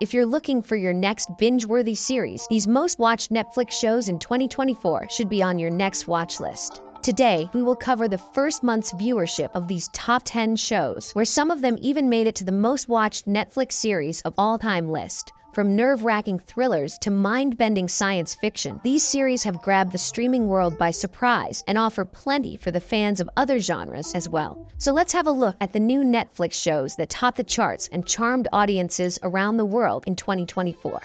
If you're looking for your next binge-worthy series, these most-watched Netflix shows in 2024 should be on your next watch list. Today, we will cover the first month's viewership of these top 10 shows, where some of them even made it to the most-watched Netflix series of all-time list. From nerve-wracking thrillers to mind-bending science fiction, these series have grabbed the streaming world by surprise and offer plenty for the fans of other genres as well. So let's have a look at the new Netflix shows that topped the charts and charmed audiences around the world in 2024.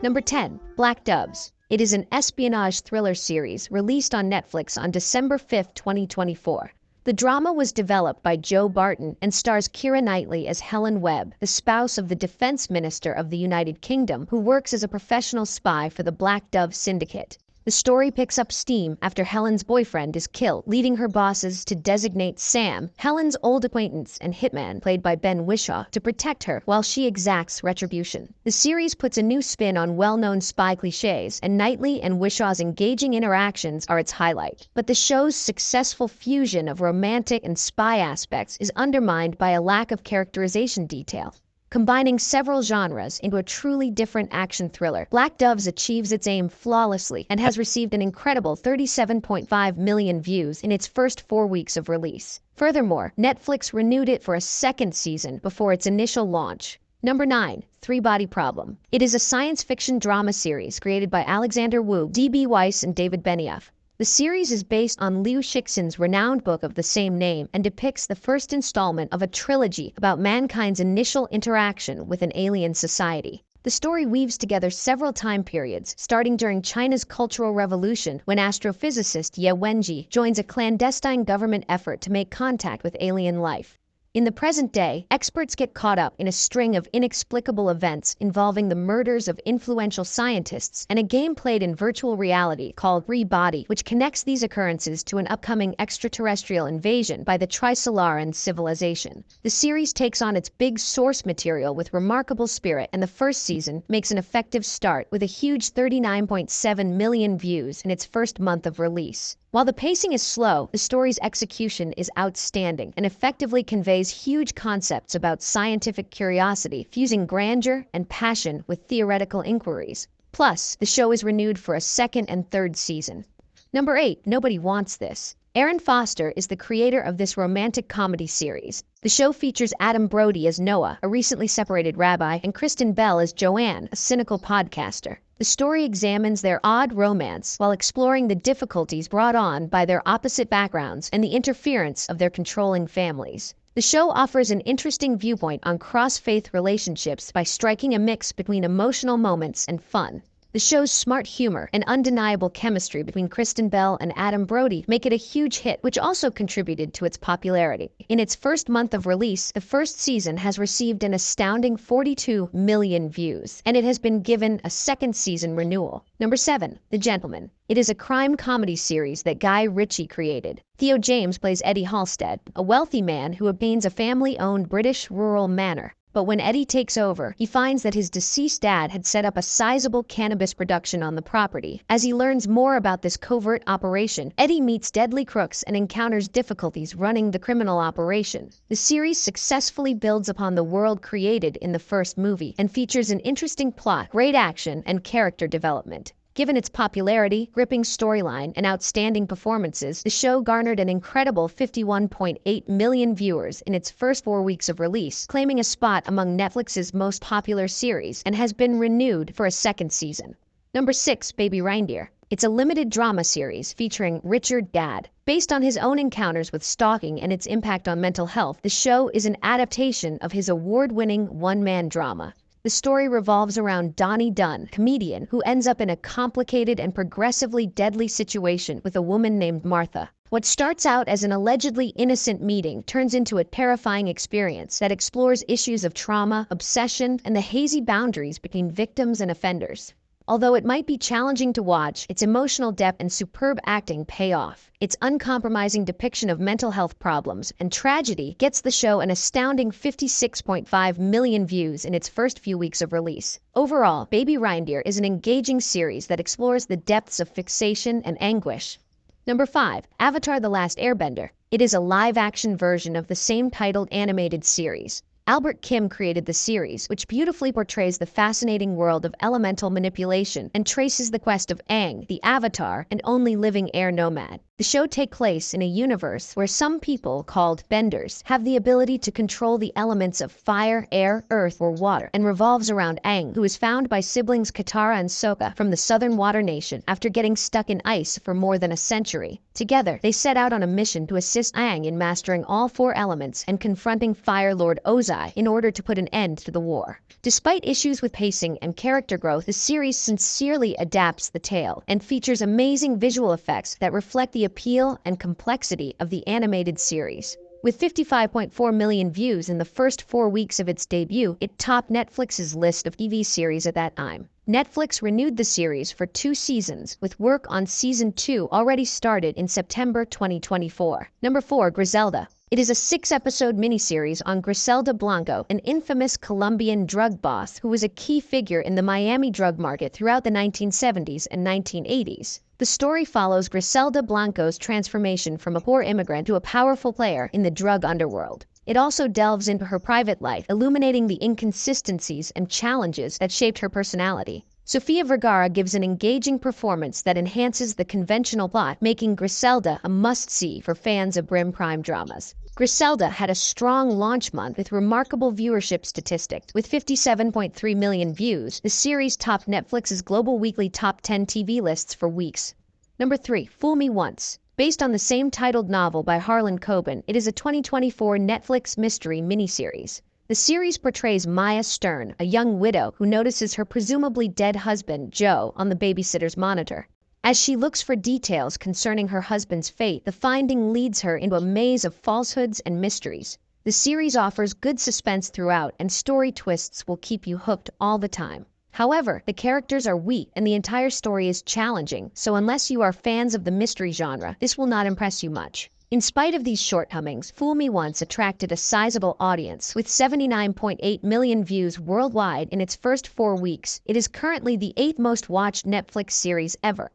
Number 10. Black Doves. It is an espionage thriller series released on Netflix on December 5, 2024. The drama was developed by Joe Barton and stars Keira Knightley as Helen Webb, the spouse of the Defense Minister of the United Kingdom, who works as a professional spy for the Black Dove Syndicate. The story picks up steam after Helen's boyfriend is killed, leading her bosses to designate Sam, Helen's old acquaintance and hitman, played by Ben Whishaw, to protect her while she exacts retribution. The series puts a new spin on well-known spy cliches, and Knightley and Wishaw's engaging interactions are its highlight. But the show's successful fusion of romantic and spy aspects is undermined by a lack of characterization detail. Combining several genres into a truly different action thriller, Black Doves achieves its aim flawlessly and has received an incredible 37.5 million views in its first 4 weeks of release. Furthermore, Netflix renewed it for a second season before its initial launch. Number 9. Three Body Problem. It is a science fiction drama series created by Alexander Wu, D.B. Weiss, and David Benioff. The series is based on Liu Cixin's renowned book of the same name and depicts the first installment of a trilogy about mankind's initial interaction with an alien society. The story weaves together several time periods, starting during China's Cultural Revolution, when astrophysicist Ye Wenji joins a clandestine government effort to make contact with alien life. In the present day, experts get caught up in a string of inexplicable events involving the murders of influential scientists and a game played in virtual reality called Three Body, which connects these occurrences to an upcoming extraterrestrial invasion by the Trisolaran civilization. The series takes on its big source material with remarkable spirit, and the first season makes an effective start with a huge 39.7 million views in its first month of release. While the pacing is slow, the story's execution is outstanding and effectively conveys huge concepts about scientific curiosity, fusing grandeur and passion with theoretical inquiries. Plus, the show is renewed for a second and third season. Number 8. Nobody Wants This. Aaron Foster is the creator of this romantic comedy series. The show features Adam Brody as Noah, a recently separated rabbi, and Kristen Bell as Joanne, a cynical podcaster. The story examines their odd romance while exploring the difficulties brought on by their opposite backgrounds and the interference of their controlling families. The show offers an interesting viewpoint on cross-faith relationships by striking a mix between emotional moments and fun. The show's smart humor and undeniable chemistry between Kristen Bell and Adam Brody make it a huge hit, which also contributed to its popularity. In its first month of release, the first season has received an astounding 42 million views, and it has been given a second season renewal. Number 7. The Gentleman. It is a crime comedy series that Guy Ritchie created. Theo James plays Eddie Halstead, a wealthy man who obtains a family-owned British rural manor. But when Eddie takes over, he finds that his deceased dad had set up a sizable cannabis production on the property. As he learns more about this covert operation, Eddie meets deadly crooks and encounters difficulties running the criminal operation. The series successfully builds upon the world created in the first movie and features an interesting plot, great action, and character development. Given its popularity, gripping storyline, and outstanding performances, the show garnered an incredible 51.8 million viewers in its first 4 weeks of release, claiming a spot among Netflix's most popular series, and has been renewed for a second season. Number 6. Baby Reindeer. It's a limited drama series featuring Richard Gadd. Based on his own encounters with stalking and its impact on mental health, the show is an adaptation of his award-winning one-man drama. The story revolves around Donnie Dunn, comedian who ends up in a complicated and progressively deadly situation with a woman named Martha. What starts out as an allegedly innocent meeting turns into a terrifying experience that explores issues of trauma, obsession, and the hazy boundaries between victims and offenders. Although it might be challenging to watch, its emotional depth and superb acting pay off. Its uncompromising depiction of mental health problems and tragedy gets the show an astounding 56.5 million views in its first few weeks of release. Overall, Baby Reindeer is an engaging series that explores the depths of fixation and anguish. Number 5. Avatar: The Last Airbender. It is a live-action version of the same titled animated series. Albert Kim created the series, which beautifully portrays the fascinating world of elemental manipulation and traces the quest of Aang, the Avatar, and only living air nomad. The show takes place in a universe where some people, called benders, have the ability to control the elements of fire, air, earth, or water, and revolves around Aang, who is found by siblings Katara and Sokka from the Southern Water Nation after getting stuck in ice for more than a century. Together, they set out on a mission to assist Aang in mastering all four elements and confronting Fire Lord Ozai in order to put an end to the war. Despite issues with pacing and character growth, the series sincerely adapts the tale and features amazing visual effects that reflect the appeal and complexity of the animated series. With 55.4 million views in the first 4 weeks of its debut, it topped Netflix's list of TV series at that time. Netflix renewed the series for 2 seasons, with work on Season 2 already started in September 2024. Number 4. Griselda. It is a 6-episode miniseries on Griselda Blanco, an infamous Colombian drug boss who was a key figure in the Miami drug market throughout the 1970s and 1980s. The story follows Griselda Blanco's transformation from a poor immigrant to a powerful player in the drug underworld. It also delves into her private life, illuminating the inconsistencies and challenges that shaped her personality. Sofia Vergara gives an engaging performance that enhances the conventional plot, making Griselda a must-see for fans of Brim Prime dramas. Griselda had a strong launch month with remarkable viewership statistics. With 57.3 million views, the series topped Netflix's global weekly top 10 TV lists for weeks. Number 3. Fool Me Once. Based on the same titled novel by Harlan Coben, it is a 2024 Netflix mystery miniseries. The series portrays Maya Stern, a young widow who notices her presumably dead husband, Joe, on the babysitter's monitor. As she looks for details concerning her husband's fate, the finding leads her into a maze of falsehoods and mysteries. The series offers good suspense throughout, and story twists will keep you hooked all the time. However, the characters are weak and the entire story is challenging, so unless you are fans of the mystery genre, this will not impress you much. In spite of these shortcomings, Fool Me Once attracted a sizable audience. With 79.8 million views worldwide in its first 4 weeks, it is currently the 8th most watched Netflix series ever.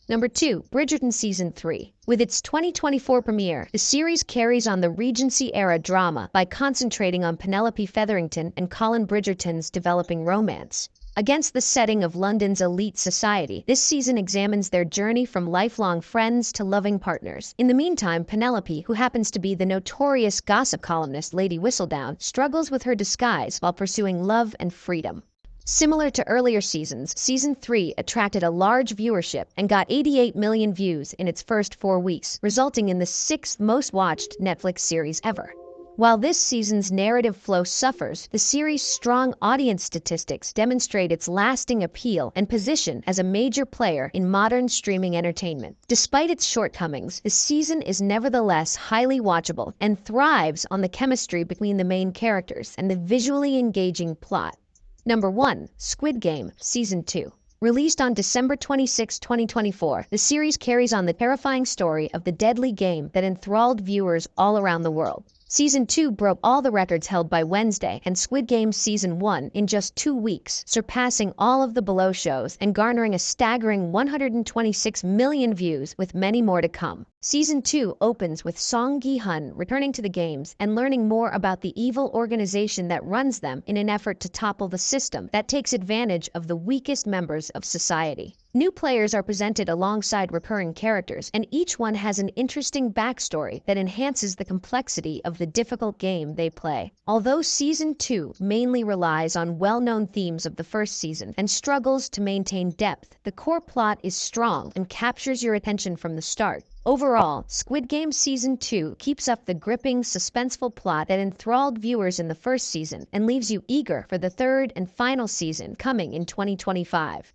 Number 2. Bridgerton Season 3. With its 2024 premiere, the series carries on the Regency-era drama by concentrating on Penelope Featherington and Colin Bridgerton's developing romance. Against the setting of London's elite society, this season examines their journey from lifelong friends to loving partners. In the meantime, Penelope, who happens to be the notorious gossip columnist Lady Whistledown, struggles with her disguise while pursuing love and freedom. Similar to earlier seasons, Season 3 attracted a large viewership and got 88 million views in its first 4 weeks, resulting in the 6th most watched Netflix series ever. While this season's narrative flow suffers, the series' strong audience statistics demonstrate its lasting appeal and position as a major player in modern streaming entertainment. Despite its shortcomings, the season is nevertheless highly watchable and thrives on the chemistry between the main characters and the visually engaging plot. Number 1. Squid Game Season 2. Released on December 26, 2024, the series carries on the terrifying story of the deadly game that enthralled viewers all around the world. Season 2 broke all the records held by Wednesday and Squid Game Season 1 in just 2 weeks, surpassing all of the below shows and garnering a staggering 126 million views, with many more to come. Season 2 opens with Song Gi-hun returning to the games and learning more about the evil organization that runs them in an effort to topple the system that takes advantage of the weakest members of society. New players are presented alongside recurring characters, and each one has an interesting backstory that enhances the complexity of the difficult game they play. Although Season 2 mainly relies on well-known themes of the first season and struggles to maintain depth, the core plot is strong and captures your attention from the start. Overall, Squid Game Season 2 keeps up the gripping, suspenseful plot that enthralled viewers in the first season and leaves you eager for the third and final season coming in 2025.